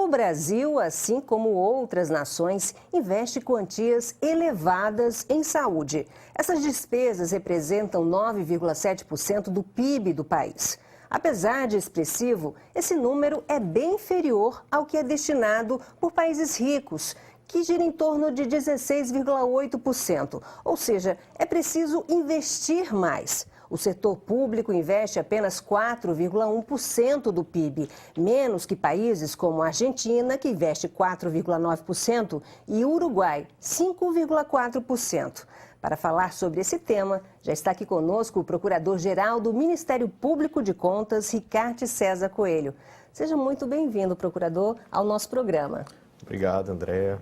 Brasil, assim como outras nações, investe quantias elevadas em saúde. Essas despesas representam 9,7% do PIB do país. Apesar de expressivo, esse número é bem inferior ao que é destinado por países ricos, que gira em torno de 16,8%. Ou seja, é preciso investir mais. O setor público investe apenas 4,1% do PIB, menos que países como a Argentina, que investe 4,9%, e o Uruguai, 5,4%. Para falar sobre esse tema, já está aqui conosco o Procurador-Geral do Ministério Público de Contas, Ricardo César Coelho. Seja muito bem-vindo, procurador, ao nosso programa. Obrigado, Andréa.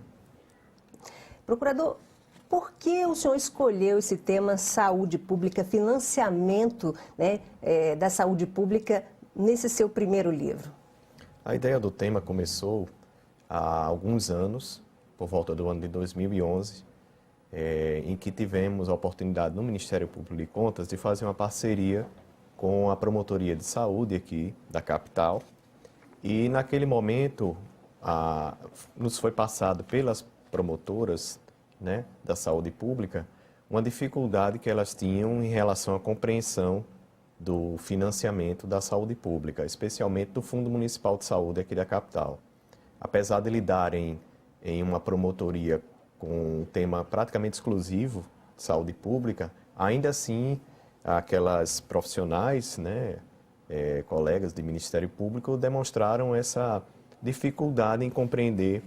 Procurador, por que o senhor escolheu esse tema saúde pública, financiamento, da saúde pública nesse seu primeiro livro? A ideia do tema começou há alguns anos, por volta do ano de 2011, em que tivemos a oportunidade no Ministério Público de Contas de fazer uma parceria com a Promotoria de Saúde aqui da capital. E naquele momento nos foi passado pelas promotoras, da saúde pública, uma dificuldade que elas tinham em relação à compreensão do financiamento da saúde pública, especialmente do Fundo Municipal de Saúde aqui da capital. Apesar de lidarem em uma promotoria com um tema praticamente exclusivo de saúde pública, ainda assim, aquelas profissionais, colegas de Ministério Público, demonstraram essa dificuldade em compreender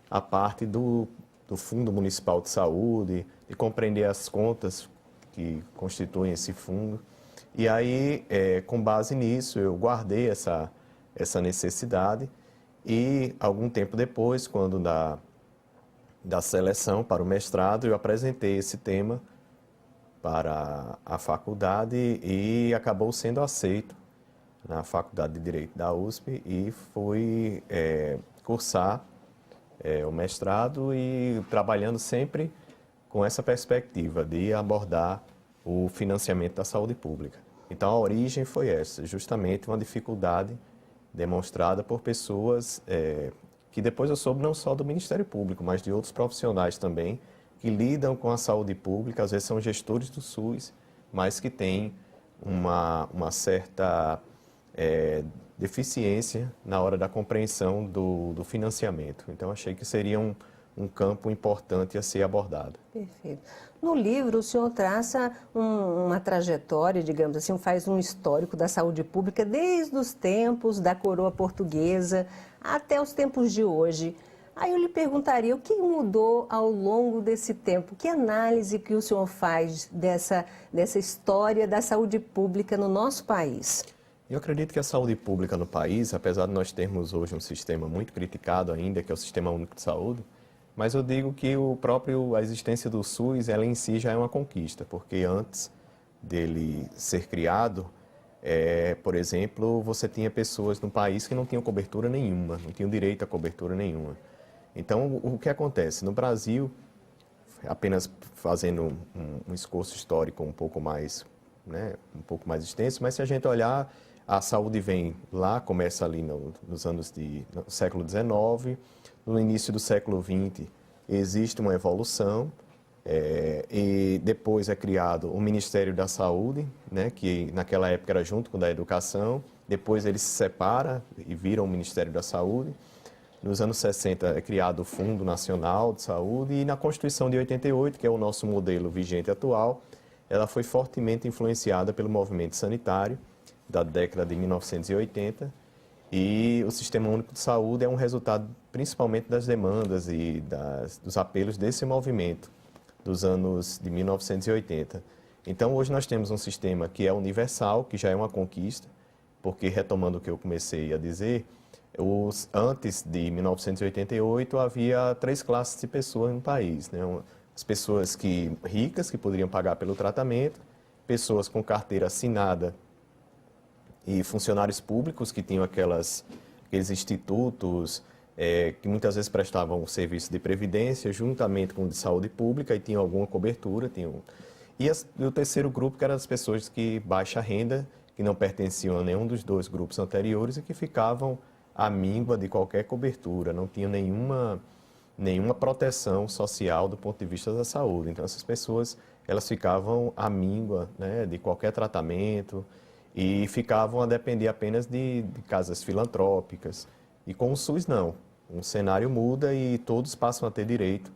a parte do Fundo Municipal de Saúde, de compreender as contas que constituem esse fundo. E aí, com base nisso, eu guardei essa necessidade e, algum tempo depois, quando da seleção para o mestrado, eu apresentei esse tema para a faculdade e acabou sendo aceito na Faculdade de Direito da USP e fui cursar o mestrado e trabalhando sempre com essa perspectiva de abordar o financiamento da saúde pública. Então, a origem foi essa, justamente uma dificuldade demonstrada por pessoas que depois eu soube não só do Ministério Público, mas de outros profissionais também, que lidam com a saúde pública, às vezes são gestores do SUS, mas que têm uma certa deficiência na hora da compreensão do financiamento. Então, achei que seria um campo importante a ser abordado. Perfeito. No livro, o senhor traça uma trajetória, digamos assim, faz um histórico da saúde pública desde os tempos da coroa portuguesa até os tempos de hoje. Aí eu lhe perguntaria, o que mudou ao longo desse tempo? Que análise que o senhor faz dessa história da saúde pública no nosso país? Eu acredito que a saúde pública no país, apesar de nós termos hoje um sistema muito criticado ainda, que é o Sistema Único de Saúde, mas eu digo que a existência do SUS, ela em si já é uma conquista, porque antes dele ser criado, por exemplo, você tinha pessoas no país que não tinham cobertura nenhuma, não tinham direito a cobertura nenhuma. Então, o que acontece? No Brasil, apenas fazendo um esforço histórico um pouco mais extenso, mas se a gente olhar, a saúde vem lá, começa ali nos anos do século XIX, no início do século XX existe uma evolução e depois é criado o Ministério da Saúde, que naquela época era junto com o da Educação, depois ele se separa e vira o Ministério da Saúde. Nos anos 60 é criado o Fundo Nacional de Saúde e na Constituição de 88, que é o nosso modelo vigente atual, ela foi fortemente influenciada pelo movimento sanitário da década de 1980 e o Sistema Único de Saúde é um resultado principalmente das demandas e dos apelos desse movimento dos anos de 1980. Então, hoje nós temos um sistema que é universal, que já é uma conquista, porque, retomando o que eu comecei a dizer, antes de 1988 havia 3 classes de pessoas no país, as pessoas ricas, que poderiam pagar pelo tratamento, pessoas com carteira assinada e funcionários públicos que tinham aqueles institutos que muitas vezes prestavam o serviço de previdência juntamente com o de saúde pública e tinham alguma cobertura. E o terceiro grupo, que eram as pessoas que baixa renda, que não pertenciam a nenhum dos 2 grupos anteriores e que ficavam à míngua de qualquer cobertura, não tinham nenhuma proteção social do ponto de vista da saúde. Então, essas pessoas, elas ficavam à míngua, né, de qualquer tratamento e ficavam a depender apenas de casas filantrópicas. E com o SUS, não. O cenário muda e todos passam a ter direito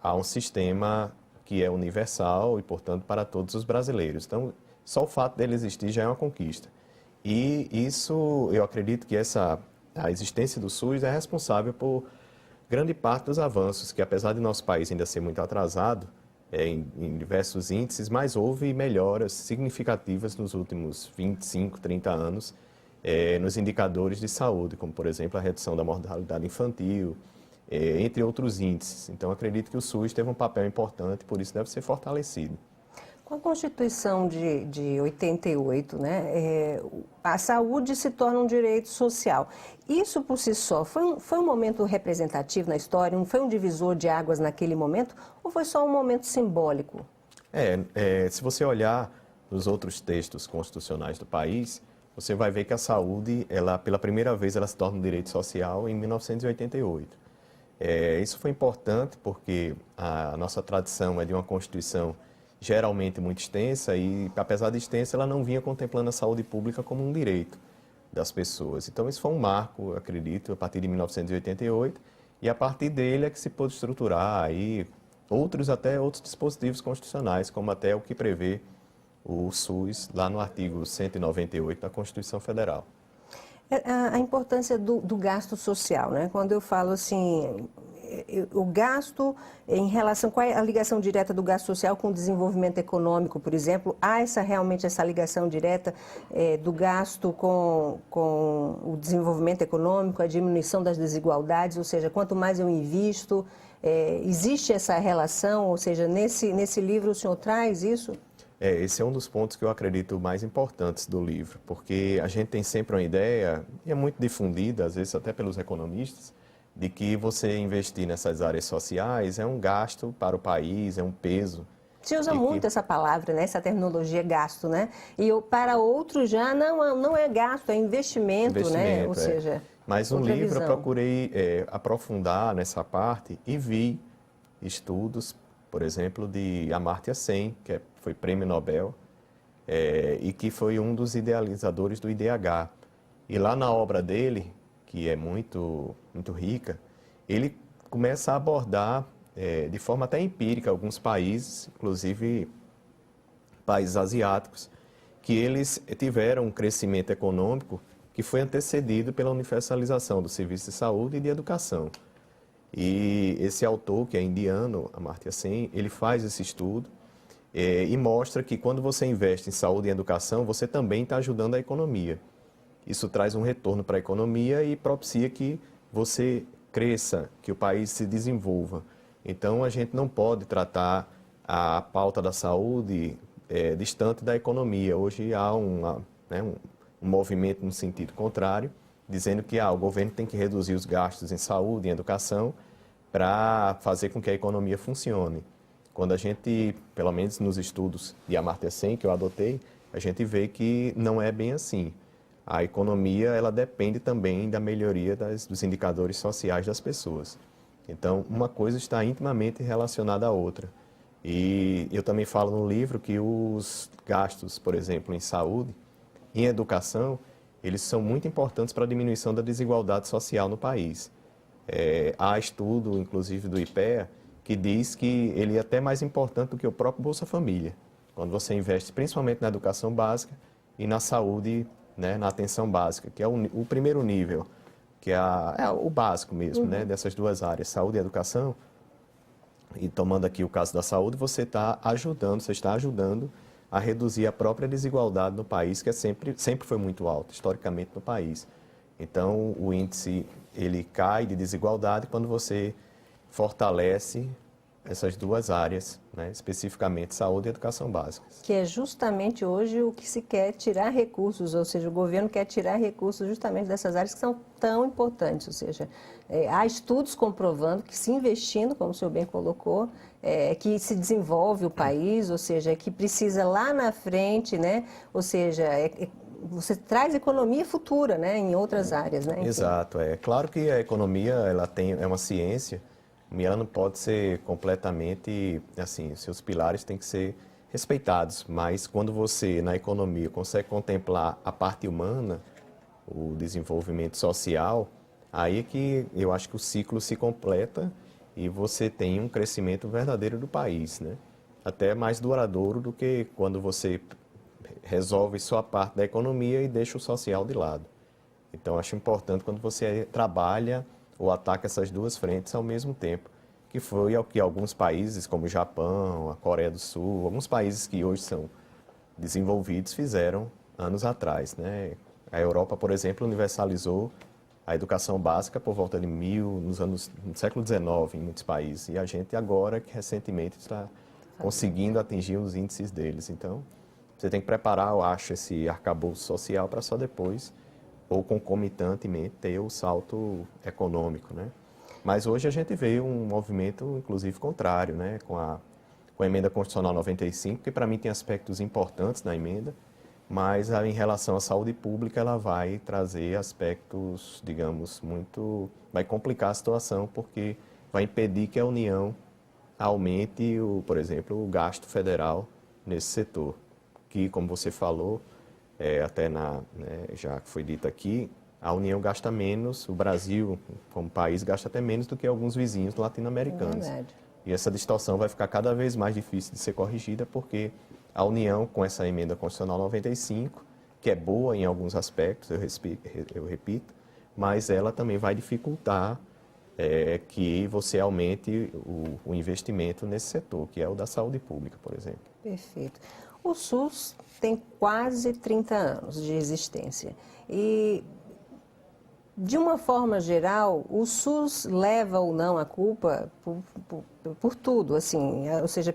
a um sistema que é universal e, portanto, para todos os brasileiros. Então, só o fato dele existir já é uma conquista. E isso, eu acredito que a existência do SUS é responsável por grande parte dos avanços, que apesar de nosso país ainda ser muito atrasado, em diversos índices, mas houve melhoras significativas nos últimos 25, 30 anos nos indicadores de saúde, como, por exemplo, a redução da mortalidade infantil, entre outros índices. Então, acredito que o SUS teve um papel importante, por isso deve ser fortalecido. Com a Constituição de 88, né, a saúde se torna um direito social. Isso, por si só, foi um momento representativo na história? Foi um divisor de águas naquele momento? Ou foi só um momento simbólico? Se você olhar nos outros textos constitucionais do país, você vai ver que a saúde, pela primeira vez, ela se torna um direito social em 1988. Isso foi importante porque a nossa tradição é de uma Constituição geralmente muito extensa e, apesar de extensa, ela não vinha contemplando a saúde pública como um direito das pessoas. Então, isso foi um marco, acredito, a partir de 1988, e a partir dele é que se pôde estruturar aí outros dispositivos constitucionais, como até o que prevê o SUS, lá no artigo 198 da Constituição Federal. A importância do gasto social, né? Quando eu falo assim, o gasto em relação, qual é a ligação direta do gasto social com o desenvolvimento econômico, por exemplo? Há realmente essa ligação direta do gasto com o desenvolvimento econômico, a diminuição das desigualdades, ou seja, quanto mais eu invisto, existe essa relação, ou seja, nesse livro o senhor traz isso? Esse é um dos pontos que eu acredito mais importantes do livro, porque a gente tem sempre uma ideia, e é muito difundida, às vezes até pelos economistas, de que você investir nessas áreas sociais é um gasto para o país, é um peso. Se usa muito essa palavra, né? Essa terminologia gasto, né? E para outros já não é gasto, é investimento, né? Ou seja, mas no livro eu procurei aprofundar nessa parte e vi estudos, por exemplo, de Amartya Sen, que foi prêmio Nobel, e que foi um dos idealizadores do IDH. E lá na obra dele, que é muito, muito rica, ele começa a abordar de forma até empírica alguns países, inclusive países asiáticos, que eles tiveram um crescimento econômico que foi antecedido pela universalização do serviço de saúde e de educação. E esse autor, que é indiano, Amartya Sen, ele faz esse estudo e mostra que quando você investe em saúde e educação, você também está ajudando a economia. Isso traz um retorno para a economia e propicia que você cresça, que o país se desenvolva. Então, a gente não pode tratar a pauta da saúde distante da economia. Hoje há um movimento no sentido contrário, dizendo que o governo tem que reduzir os gastos em saúde e em educação para fazer com que a economia funcione. Quando a gente, pelo menos nos estudos de Amartya Sen, que eu adotei, a gente vê que não é bem assim. A economia, ela depende também da melhoria dos indicadores sociais das pessoas. Então, uma coisa está intimamente relacionada à outra. E eu também falo no livro que os gastos, por exemplo, em saúde, em educação, eles são muito importantes para a diminuição da desigualdade social no país. Há estudo, inclusive do IPEA, que diz que ele é até mais importante do que o próprio Bolsa Família, quando você investe principalmente na educação básica e na saúde, né, na atenção básica, que é o primeiro nível, que é o básico mesmo, né, dessas duas áreas, saúde e educação. E tomando aqui o caso da saúde, você está ajudando a reduzir a própria desigualdade no país, que sempre foi muito alta, historicamente, no país. Então, o índice ele cai de desigualdade quando você fortalece essas duas áreas, né, especificamente saúde e educação básica. Que é justamente hoje o que se quer tirar recursos, ou seja, o governo quer tirar recursos justamente dessas áreas que são tão importantes. Ou seja, há estudos comprovando que se investindo, como o senhor bem colocou, que se desenvolve o país, ou seja, que precisa lá na frente, né, ou seja, você traz economia futura, né, em outras áreas, né? Enfim. Exato, é claro que a economia é uma ciência, e ela não pode ser completamente, assim, seus pilares têm que ser respeitados, mas quando você, na economia, consegue contemplar a parte humana, o desenvolvimento social, aí é que eu acho que o ciclo se completa e você tem um crescimento verdadeiro do país, né? Até mais duradouro do que quando você resolve só a parte da economia e deixa o social de lado. Então, acho importante quando você trabalha ou ataca essas duas frentes ao mesmo tempo, que foi o que alguns países, como o Japão, a Coreia do Sul, alguns países que hoje são desenvolvidos fizeram anos atrás, né? A Europa, por exemplo, universalizou a educação básica por volta de no século XIX em muitos países, e a gente agora, que recentemente, está conseguindo atingir os índices deles. Então, você tem que preparar, eu acho, esse arcabouço social para só depois, ou concomitantemente, ter o salto econômico, né? Mas hoje a gente vê um movimento, inclusive, contrário, né? Com a emenda constitucional 95, que para mim tem aspectos importantes na emenda, mas em relação à saúde pública ela vai trazer aspectos, digamos, vai complicar a situação, porque vai impedir que a União aumente, por exemplo, o gasto federal nesse setor, que, como você falou, até já foi dito aqui, a União gasta menos, o Brasil, como país, gasta até menos do que alguns vizinhos latino-americanos. E essa distorção vai ficar cada vez mais difícil de ser corrigida, porque a União, com essa emenda constitucional 95, que é boa em alguns aspectos, eu repito, mas ela também vai dificultar que você aumente o investimento nesse setor, que é o da saúde pública, por exemplo. Perfeito. O SUS tem quase 30 anos de existência e, de uma forma geral, o SUS leva ou não a culpa por tudo, assim, ou seja,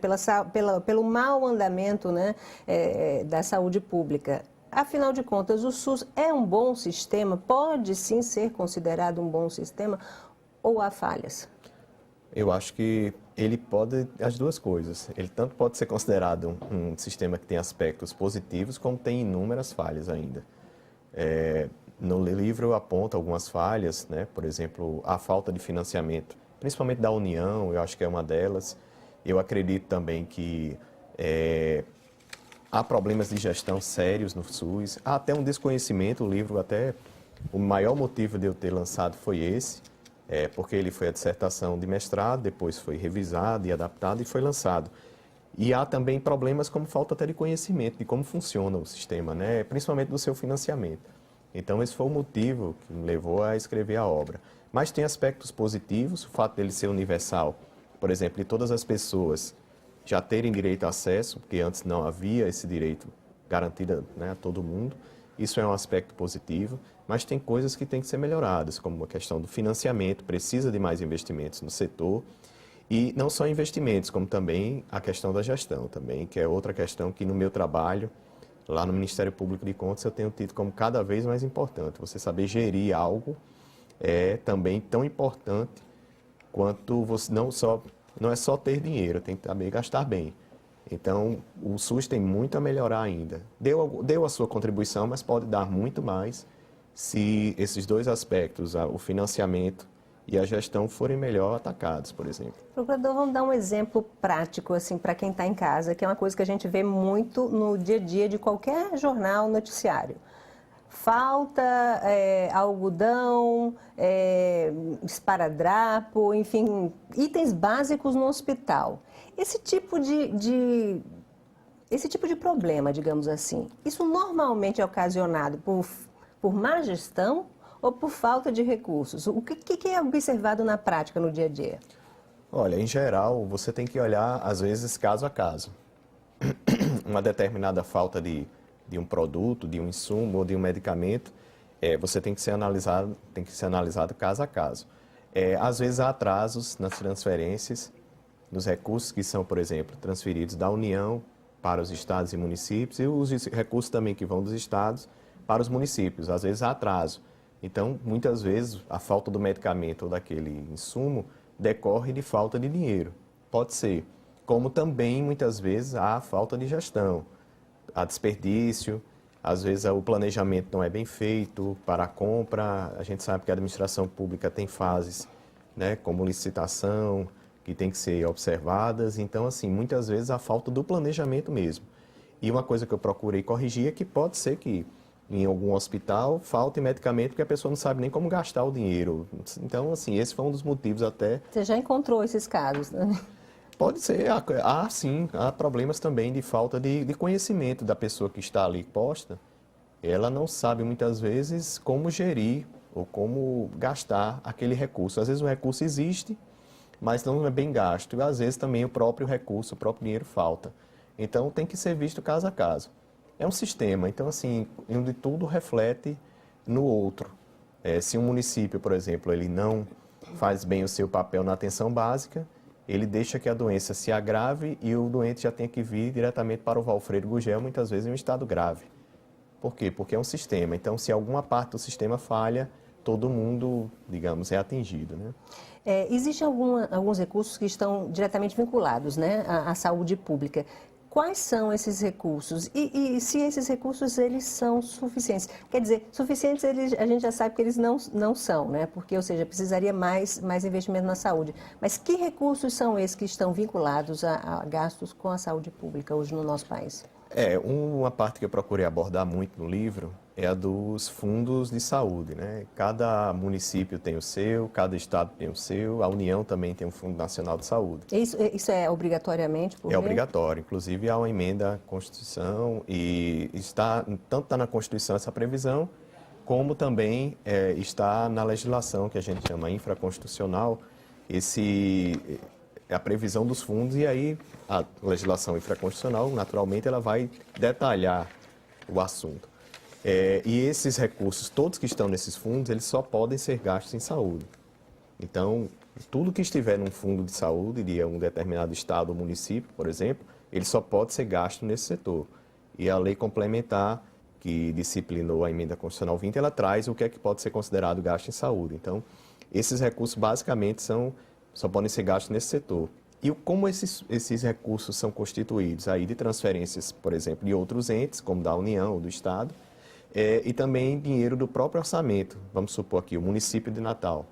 pelo mau andamento, né, da saúde pública. Afinal de contas, o SUS é um bom sistema? Pode sim ser considerado um bom sistema ou há falhas? Eu acho que ele pode, as duas coisas. Ele tanto pode ser considerado um sistema que tem aspectos positivos, como tem inúmeras falhas ainda. No livro eu aponto algumas falhas, né? Por exemplo, a falta de financiamento, principalmente da União, eu acho que é uma delas. Eu acredito também que há problemas de gestão sérios no SUS, há até um desconhecimento, o livro até, o maior motivo de eu ter lançado foi esse, porque ele foi a dissertação de mestrado, depois foi revisado e adaptado e foi lançado. E há também problemas como falta até de conhecimento de como funciona o sistema, né? Principalmente do seu financiamento. Então, esse foi o motivo que me levou a escrever a obra. Mas tem aspectos positivos, o fato dele ser universal, por exemplo, de todas as pessoas já terem direito a acesso, porque antes não havia esse direito garantido, né, a todo mundo. Isso é um aspecto positivo, mas tem coisas que têm que ser melhoradas, como a questão do financiamento, precisa de mais investimentos no setor, e não só investimentos, como também a questão da gestão, também, que é outra questão que no meu trabalho, lá no Ministério Público de Contas, eu tenho tido como cada vez mais importante. Você saber gerir algo é também tão importante quanto você não é só ter dinheiro, tem que também gastar bem. Então, o SUS tem muito a melhorar ainda. Deu a sua contribuição, mas pode dar muito mais se esses dois aspectos, o financiamento e a gestão, forem melhor atacados, por exemplo. Procurador, vamos dar um exemplo prático, assim, para quem está em casa, que é uma coisa que a gente vê muito no dia a dia de qualquer jornal, noticiário. Falta algodão, esparadrapo, enfim, itens básicos no hospital. Esse tipo de problema, digamos assim, isso normalmente é ocasionado por má gestão ou por falta de recursos? O que é observado na prática, no dia a dia? Olha, em geral, você tem que olhar, às vezes, caso a caso. Uma determinada falta de um produto, de um insumo ou de um medicamento, você tem que ser analisado caso a caso. Às vezes há atrasos nas transferências, nos recursos que são, por exemplo, transferidos da União para os estados e municípios, e os recursos também que vão dos estados para os municípios. Às vezes há atraso. Então, muitas vezes, a falta do medicamento ou daquele insumo decorre de falta de dinheiro. Pode ser. Como também, muitas vezes, há falta de gestão, há desperdício, Às vezes o planejamento não é bem feito para a compra. A gente sabe que a administração pública tem fases, né, como licitação, que tem que ser observadas. Então, assim, muitas vezes a falta do planejamento mesmo. E uma coisa que eu procurei corrigir é que pode ser que em algum hospital falte medicamento porque a pessoa não sabe nem como gastar o dinheiro. Então, assim, esse foi um dos motivos até... Você já encontrou esses casos, né? Pode ser, sim, há problemas também de falta de conhecimento da pessoa que está ali posta. Ela não sabe muitas vezes como gerir ou como gastar aquele recurso. Às vezes o recurso existe, mas não é bem gasto. E às vezes também o próprio recurso, o próprio dinheiro falta. Então tem que ser visto caso a caso. É um sistema, então assim, onde tudo reflete no outro. Se um município, por exemplo, ele não faz bem o seu papel na atenção básica, ele deixa que a doença se agrave e o doente já tenha que vir diretamente para o Valfredo Gugel, muitas vezes em um estado grave. Por quê? Porque é um sistema. Então, se alguma parte do sistema falha, todo mundo, digamos, é atingido, né? Existem alguns recursos que estão diretamente vinculados, né, à saúde pública. Quais são esses recursos? E se esses recursos eles são suficientes? Quer dizer, suficientes a gente já sabe que eles não são, né? Porque, ou seja, precisaria mais investimento na saúde. Mas que recursos são esses que estão vinculados a gastos com a saúde pública hoje no nosso país? Uma parte que eu procurei abordar muito no livro é a dos fundos de saúde, né? Cada município tem o seu, cada estado tem o seu, a União também tem um Fundo Nacional de Saúde. Isso é obrigatoriamente por lei? É obrigatório, inclusive há uma emenda à Constituição e tanto está na Constituição essa previsão, como também está na legislação que a gente chama infraconstitucional, a previsão dos fundos, e aí a legislação infraconstitucional, naturalmente, ela vai detalhar o assunto. E esses recursos, todos que estão nesses fundos, eles só podem ser gastos em saúde. Então, tudo que estiver num fundo de saúde de um determinado estado ou município, por exemplo, ele só pode ser gasto nesse setor. E a lei complementar, que disciplinou a emenda constitucional 20, ela traz o que é que pode ser considerado gasto em saúde. Então, esses recursos basicamente só podem ser gastos nesse setor. E como esses recursos são constituídos aí de transferências, por exemplo, de outros entes, como da União ou do Estado, e também dinheiro do próprio orçamento. Vamos supor aqui, o município de Natal.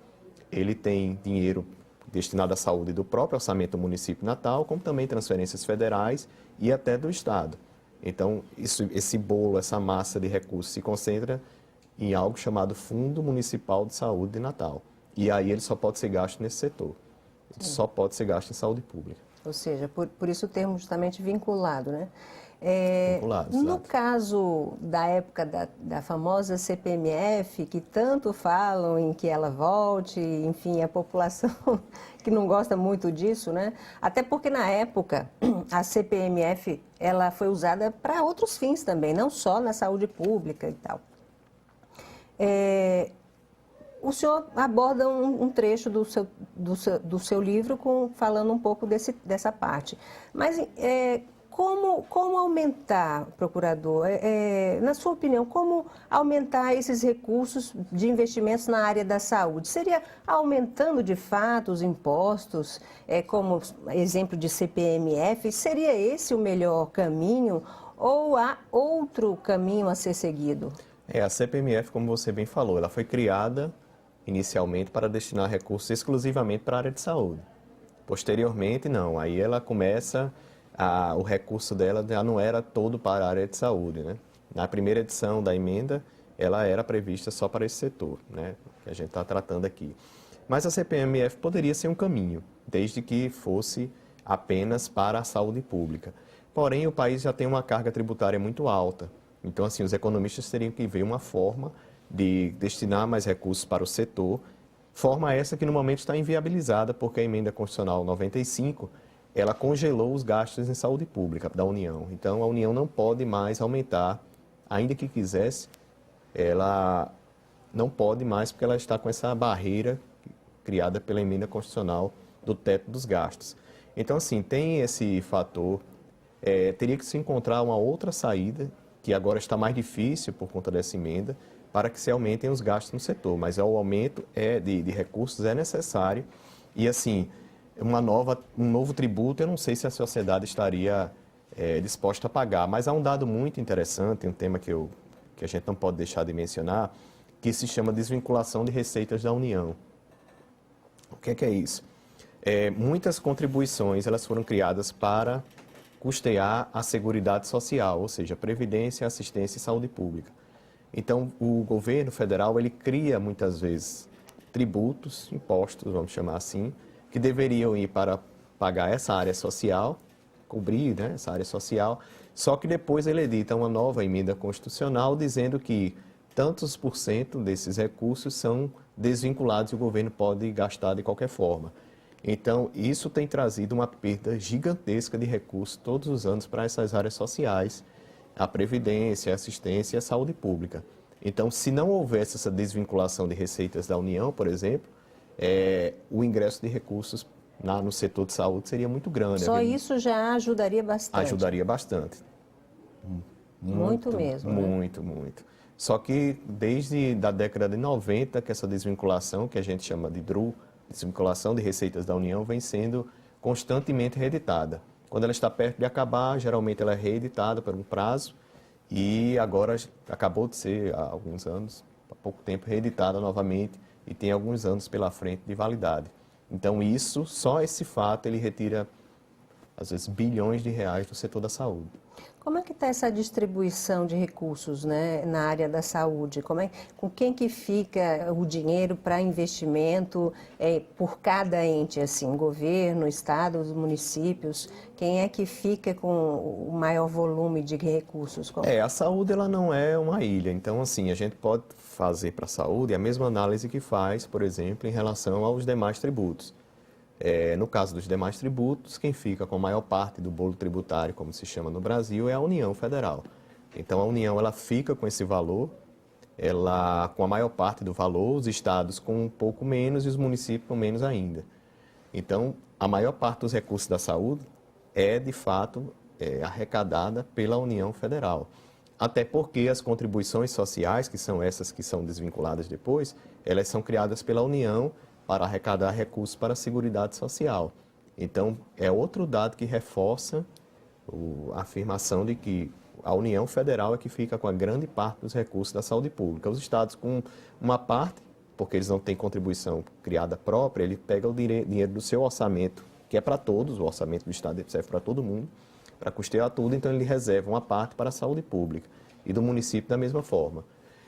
Ele tem dinheiro destinado à saúde do próprio orçamento do município de Natal, como também transferências federais e até do Estado. Então, esse bolo, essa massa de recursos se concentra em algo chamado Fundo Municipal de Saúde de Natal. E aí ele só pode ser gasto nesse setor. Ele só pode ser gasto em saúde pública. Ou seja, por isso o termo justamente vinculado, né? Vinculado, no exato. caso da época da famosa CPMF, que tanto falam em que ela volte, enfim, a população que não gosta muito disso, né? Até porque na época a CPMF ela foi usada para outros fins também, não só na saúde pública e tal. O senhor aborda um trecho do seu livro falando um pouco dessa parte. Mas como aumentar, procurador, na sua opinião, como aumentar esses recursos de investimentos na área da saúde? Seria aumentando de fato os impostos, como exemplo de CPMF? Seria esse o melhor caminho ou há outro caminho a ser seguido? A CPMF, como você bem falou, ela foi criada inicialmente para destinar recursos exclusivamente para a área de saúde. Posteriormente, não. Aí ela começa, o recurso dela já não era todo para a área de saúde, né? Na primeira edição da emenda, ela era prevista só para esse setor, né, que a gente está tratando aqui. Mas a CPMF poderia ser um caminho, desde que fosse apenas para a saúde pública. Porém, o país já tem uma carga tributária muito alta. Então, assim, os economistas teriam que ver uma forma de destinar mais recursos para o setor, forma essa que no momento está inviabilizada, porque a emenda constitucional 95, ela congelou os gastos em saúde pública da União. Então, a União não pode mais aumentar, ainda que quisesse, ela não pode mais, porque ela está com essa barreira criada pela emenda constitucional do teto dos gastos. Então, assim, tem esse fator, teria que se encontrar uma outra saída, que agora está mais difícil por conta dessa emenda, para que se aumentem os gastos no setor. Mas o aumento de recursos é necessário. E, assim, um novo tributo, eu não sei se a sociedade estaria disposta a pagar. Mas há um dado muito interessante, um tema que eu que a gente não pode deixar de mencionar, que se chama desvinculação de receitas da União. O que é isso? Muitas contribuições elas foram criadas para custear a Seguridade Social, ou seja, Previdência, Assistência e Saúde Pública. Então, o governo federal ele cria muitas vezes tributos, impostos, vamos chamar assim, que deveriam ir para pagar essa área social, cobrir, né, essa área social, só que depois ele edita uma nova emenda constitucional dizendo que tantos por cento desses recursos são desvinculados e o governo pode gastar de qualquer forma. Então, isso tem trazido uma perda gigantesca de recursos todos os anos para essas áreas sociais, a Previdência, a Assistência e a Saúde Pública. Então, se não houvesse essa desvinculação de receitas da União, por exemplo, o ingresso de recursos no setor de saúde seria muito grande. Só isso já ajudaria bastante? Ajudaria bastante. Muito mesmo, né? Muito, muito. Só que desde a década de 90, que essa desvinculação, que a gente chama de DRU, desvinculação de receitas da União, vem sendo constantemente reeditada. Quando ela está perto de acabar, geralmente ela é reeditada por um prazo e agora acabou de ser, há alguns anos, há pouco tempo, reeditada novamente e tem alguns anos pela frente de validade. Então isso, só esse fato, ele retira, às vezes, bilhões de reais do setor da saúde. Como é que está essa distribuição de recursos, né, na área da saúde? Com quem que fica o dinheiro para investimento por cada ente, assim, governo, estado, os municípios? Quem é que fica com o maior volume de recursos? A saúde ela não é uma ilha, então assim, a gente pode fazer para a saúde a mesma análise que faz, por exemplo, em relação aos demais tributos. No caso dos demais tributos, quem fica com a maior parte do bolo tributário, como se chama no Brasil, é a União Federal. Então, a União ela fica com esse valor, ela com a maior parte do valor, os estados com um pouco menos e os municípios com menos ainda. Então, a maior parte dos recursos da saúde é, de fato, arrecadada pela União Federal. Até porque as contribuições sociais, que são essas que são desvinculadas depois, elas são criadas pela União para arrecadar recursos para a Seguridade Social. Então, é outro dado que reforça a afirmação de que a União Federal é que fica com a grande parte dos recursos da saúde pública. Os estados com uma parte, porque eles não têm contribuição criada própria, ele pega o dinheiro do seu orçamento, que é para todos, o orçamento do estado serve para todo mundo, para custear tudo, então ele reserva uma parte para a saúde pública e do município da mesma forma.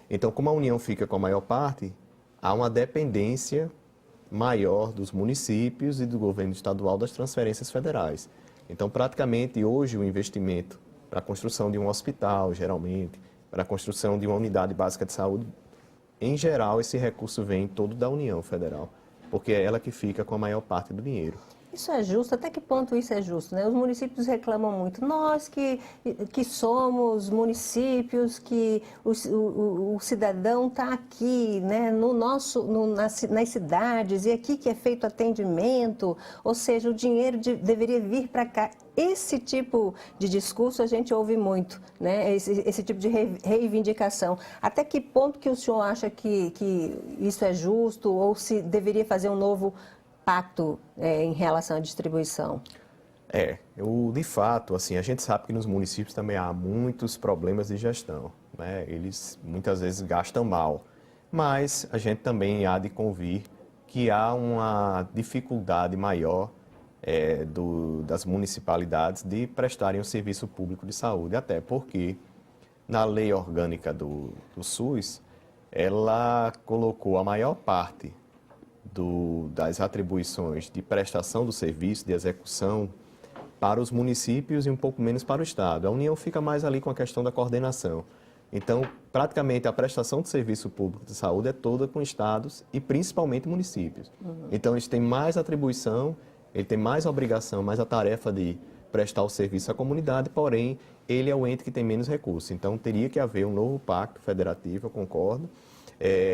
Então, como a União fica com a maior parte, há uma dependência maior dos municípios e do governo estadual das transferências federais. Então, praticamente, hoje, o investimento para a construção de um hospital, geralmente, para a construção de uma unidade básica de saúde, em geral, esse recurso vem todo da União Federal, porque é ela que fica com a maior parte do dinheiro. Isso é justo? Até que ponto isso é justo, né? Os municípios reclamam muito. Nós que somos municípios, que o cidadão está aqui, né? Nas cidades, e aqui que é feito atendimento, ou seja, o dinheiro deveria vir para cá. Esse tipo de discurso a gente ouve muito, né? Esse tipo de reivindicação. Até que ponto que o senhor acha que isso é justo ou se deveria fazer um novo pacto em relação à distribuição? De fato, assim, a gente sabe que nos municípios também há muitos problemas de gestão, né? Eles muitas vezes gastam mal, mas a gente também há de convir que há uma dificuldade maior das municipalidades de prestarem um serviço público de saúde, até porque na lei orgânica do SUS, ela colocou a maior parte das atribuições de prestação do serviço, de execução, para os municípios e um pouco menos para o Estado. A União fica mais ali com a questão da coordenação. Então, praticamente, a prestação de serviço público de saúde é toda com estados e principalmente municípios. Então, eles têm mais atribuição, ele tem mais obrigação, mais a tarefa de prestar o serviço à comunidade, porém, ele é o ente que tem menos recursos. Então, teria que haver um novo pacto federativo, eu concordo,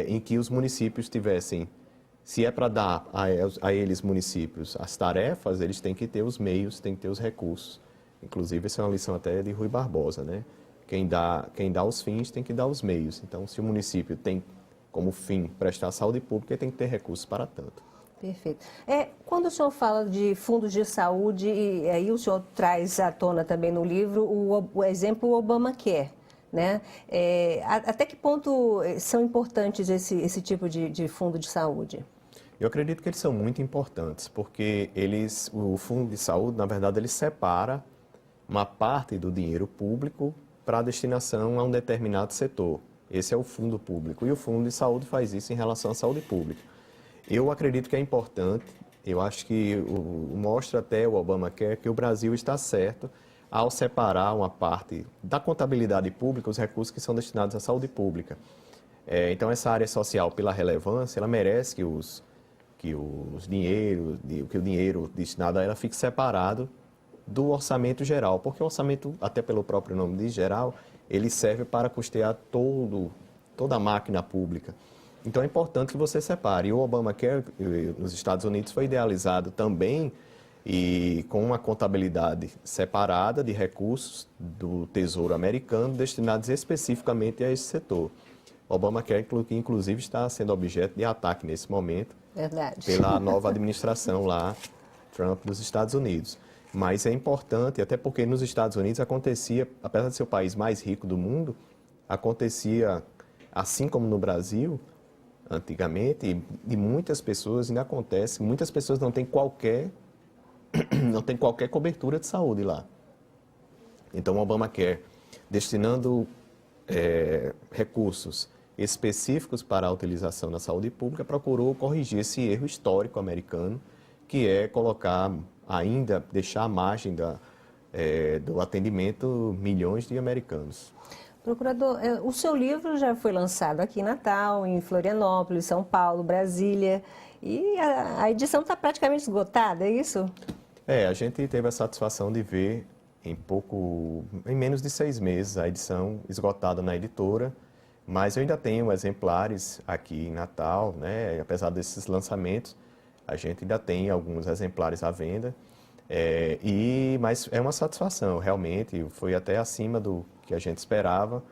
em que os municípios tivessem. Se é para dar a eles, municípios, as tarefas, eles têm que ter os meios, têm que ter os recursos. Inclusive, essa é uma lição até de Rui Barbosa, né? Quem dá os fins tem que dar os meios. Então, se o município tem como fim prestar saúde pública, ele tem que ter recursos para tanto. Perfeito. Quando o senhor fala de fundos de saúde, e aí o senhor traz à tona também no livro o exemplo Obamacare, né? Até que ponto são importantes esse tipo de fundo de saúde? Eu acredito que eles são muito importantes, porque o fundo de saúde, na verdade, ele separa uma parte do dinheiro público para a destinação a um determinado setor. Esse é o fundo público. E o fundo de saúde faz isso em relação à saúde pública. Eu acredito que é importante, eu acho que mostra até o Obamacare que o Brasil está certo ao separar uma parte da contabilidade pública, os recursos que são destinados à saúde pública. Então, essa área social, pela relevância, ela merece que o dinheiro destinado a ela fique separado do orçamento geral, porque o orçamento, até pelo próprio nome de geral, ele serve para custear toda a máquina pública. Então é importante que você separe. E o Obamacare nos Estados Unidos foi idealizado também e com uma contabilidade separada de recursos do Tesouro americano destinados especificamente a esse setor. O Obamacare, que inclusive está sendo objeto de ataque nesse momento. Verdade. Pela nova administração lá, Trump, dos Estados Unidos. Mas é importante, até porque nos Estados Unidos acontecia, apesar de ser o país mais rico do mundo, acontecia, assim como no Brasil, antigamente, e muitas pessoas, ainda acontece, muitas pessoas não têm qualquer cobertura de saúde lá. Então, o Obamacare, destinando recursos específicos para a utilização na saúde pública, procurou corrigir esse erro histórico americano, que é deixar à margem do atendimento milhões de americanos. Procurador, o seu livro já foi lançado aqui em Natal, em Florianópolis, São Paulo, Brasília, e a edição está praticamente esgotada, é isso? A gente teve a satisfação de ver em menos de 6 meses a edição esgotada na editora, mas eu ainda tenho exemplares aqui em Natal, né? Apesar desses lançamentos, a gente ainda tem alguns exemplares à venda, mas é uma satisfação, realmente, foi até acima do que a gente esperava,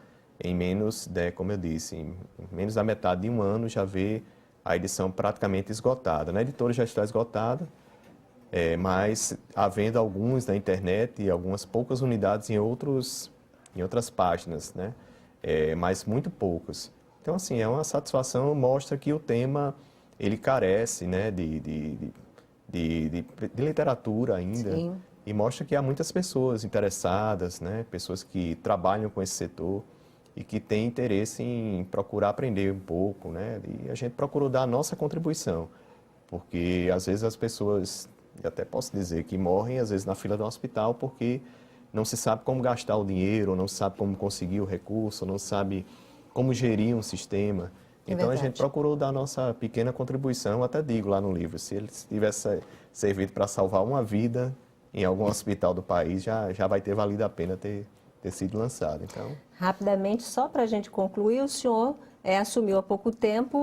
como eu disse, em menos da metade de um ano já ver a edição praticamente esgotada. Na editora já está esgotada, mas havendo alguns na internet e algumas poucas unidades em outras páginas, né? Mas muito poucos. Então, assim, é uma satisfação, mostra que o tema, ele carece, né, de literatura ainda. Sim. E mostra que há muitas pessoas interessadas, né, pessoas que trabalham com esse setor e que têm interesse em procurar aprender um pouco, né, e a gente procurou dar a nossa contribuição, porque às vezes as pessoas, eu até posso dizer que morrem às vezes na fila do hospital porque não se sabe como gastar o dinheiro, não sabe como conseguir o recurso, não sabe como gerir um sistema. Então a gente procurou dar a nossa pequena contribuição, até digo lá no livro, se ele tivesse servido para salvar uma vida em algum hospital do país, já vai ter valido a pena ter sido lançado. Então... Rapidamente, só para a gente concluir, o senhor assumiu há pouco tempo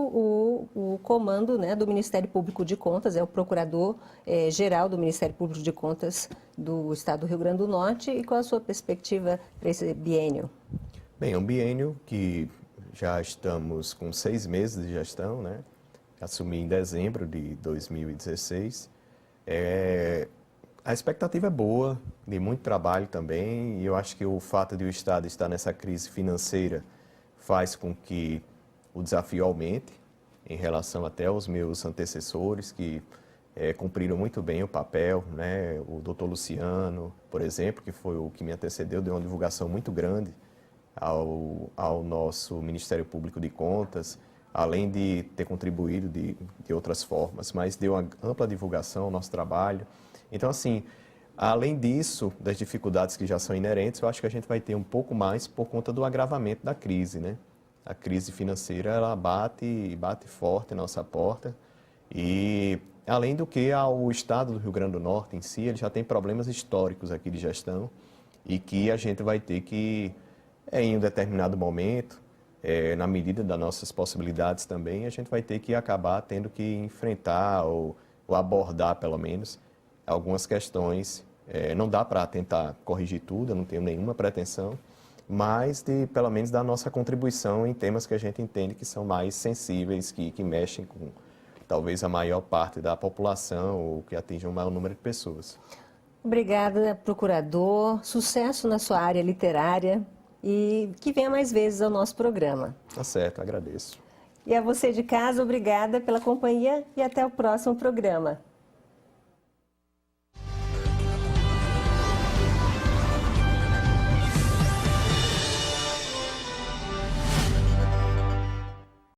o comando, né, do Ministério Público de Contas, é o procurador-geral do Ministério Público de Contas do Estado do Rio Grande do Norte. E qual a sua perspectiva para esse biênio? Bem, é um biênio que já estamos com 6 meses de gestão, né? Assumi em dezembro de 2016. A expectativa é boa, de muito trabalho também, e eu acho que o fato de o Estado estar nessa crise financeira faz com que o desafio aumente em relação até aos meus antecessores, que cumpriram muito bem o papel, né? O doutor Luciano, por exemplo, que foi o que me antecedeu, deu uma divulgação muito grande ao nosso Ministério Público de Contas, além de ter contribuído de outras formas, mas deu uma ampla divulgação ao nosso trabalho. Então, assim, além disso, das dificuldades que já são inerentes, eu acho que a gente vai ter um pouco mais por conta do agravamento da crise, né? A crise financeira, ela bate forte na nossa porta e, além do que, o Estado do Rio Grande do Norte em si, ele já tem problemas históricos aqui de gestão e que a gente vai ter que, em um determinado momento, na medida das nossas possibilidades também, a gente vai ter que acabar tendo que enfrentar ou abordar, pelo menos, algumas questões. Não dá para tentar corrigir tudo, eu não tenho nenhuma pretensão, mas pelo menos dar nossa contribuição em temas que a gente entende que são mais sensíveis, que mexem com talvez a maior parte da população ou que atingem um maior número de pessoas. Obrigada, procurador. Sucesso na sua área literária. e que venha mais vezes ao nosso programa. Tá certo, agradeço. E a você de casa, obrigada pela companhia e até o próximo programa.